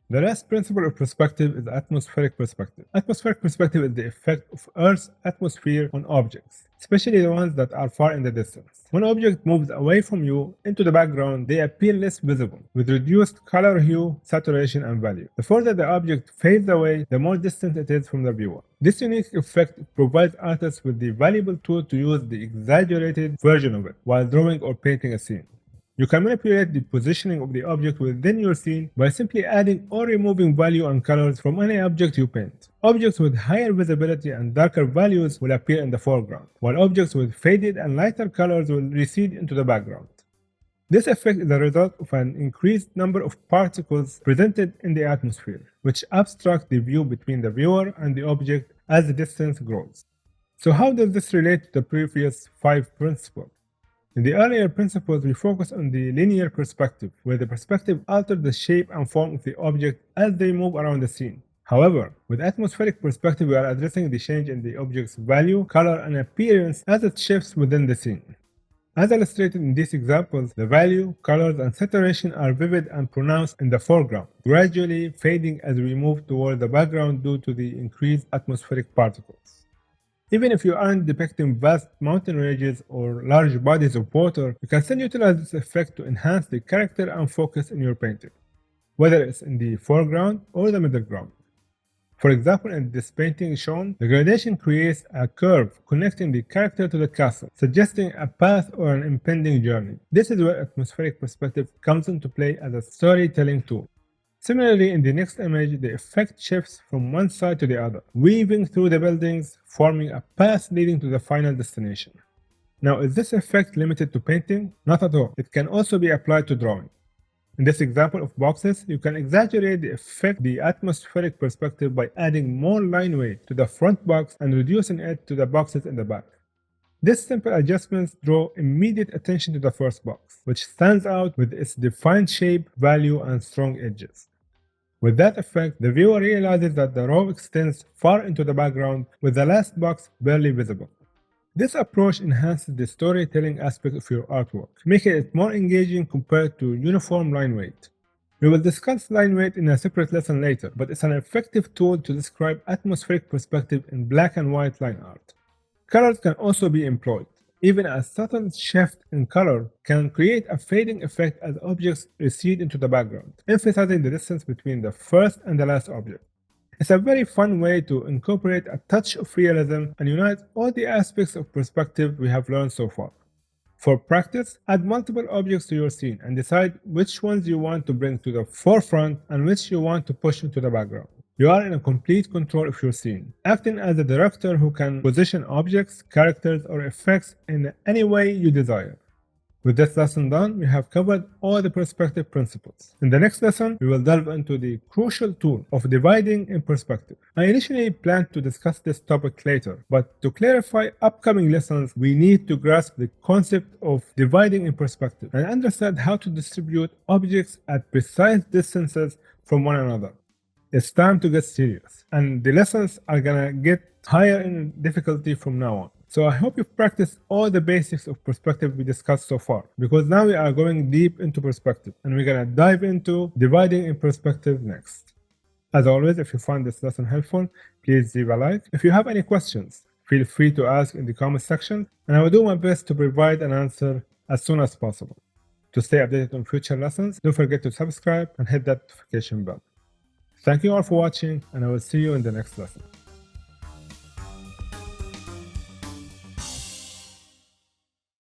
The last principle of perspective is atmospheric perspective. Atmospheric perspective is the effect of Earth's atmosphere on objects, especially the ones that are far in the distance. When an object moves away from you into the background, they appear less visible, with reduced color hue, saturation, and value. The further the object fades away, the more distant it is from the viewer. This unique effect provides artists with the valuable tool to use the exaggerated version of it while drawing or painting a scene. You can manipulate the positioning of the object within your scene by simply adding or removing value and colors from any object you paint. Objects with higher visibility and darker values will appear in the foreground, while objects with faded and lighter colors will recede into the background. This effect is a result of an increased number of particles presented in the atmosphere, which obstruct the view between the viewer and the object as the distance grows. So how does this relate to the previous 5 principles? In the earlier principles, we focus on the linear perspective, where the perspective alters the shape and form of the object as they move around the scene. However, with atmospheric perspective, we are addressing the change in the object's value, color, and appearance as it shifts within the scene. As illustrated in these examples, the value, colors, and saturation are vivid and pronounced in the foreground, gradually fading as we move toward the background due to the increased atmospheric particles. Even if you aren't depicting vast mountain ranges or large bodies of water, you can still utilize this effect to enhance the character and focus in your painting, whether it's in the foreground or the middle ground. For example, in this painting shown, the gradation creates a curve connecting the character to the castle, suggesting a path or an impending journey. This is where atmospheric perspective comes into play as a storytelling tool. Similarly, in the next image, the effect shifts from one side to the other, weaving through the buildings, forming a path leading to the final destination. Now, is this effect limited to painting? Not at all. It can also be applied to drawing. In this example of boxes, you can exaggerate the effect, the atmospheric perspective, by adding more line weight to the front box and reducing it to the boxes in the back. These simple adjustments draw immediate attention to the first box, which stands out with its defined shape, value, and strong edges. With that effect, the viewer realizes that the row extends far into the background, with the last box barely visible. This approach enhances the storytelling aspect of your artwork, making it more engaging compared to uniform line weight. We will discuss line weight in a separate lesson later, but it's an effective tool to describe atmospheric perspective in black and white line art. Colors can also be employed. Even a subtle shift in color can create a fading effect as objects recede into the background, emphasizing the distance between the first and the last object. It's a very fun way to incorporate a touch of realism and unite all the aspects of perspective we have learned so far. For practice, add multiple objects to your scene and decide which ones you want to bring to the forefront and which you want to push into the background. You are in complete control of your scene, acting as a director who can position objects, characters, or effects in any way you desire. With this lesson done, we have covered all the perspective principles. In the next lesson, we will delve into the crucial tool of dividing in perspective. I initially planned to discuss this topic later, but to clarify upcoming lessons, we need to grasp the concept of dividing in perspective and understand how to distribute objects at precise distances from one another. It's time to get serious, and the lessons are gonna get higher in difficulty from now on. So I hope you've practiced all the basics of perspective we discussed so far, because now we are going deep into perspective, and we're gonna dive into dividing in perspective next. As always, if you find this lesson helpful, please leave a like. If you have any questions, feel free to ask in the comment section, and I will do my best to provide an answer as soon as possible. To stay updated on future lessons, don't forget to subscribe and hit that notification bell. Thank you all for watching, and I will see you in the next lesson.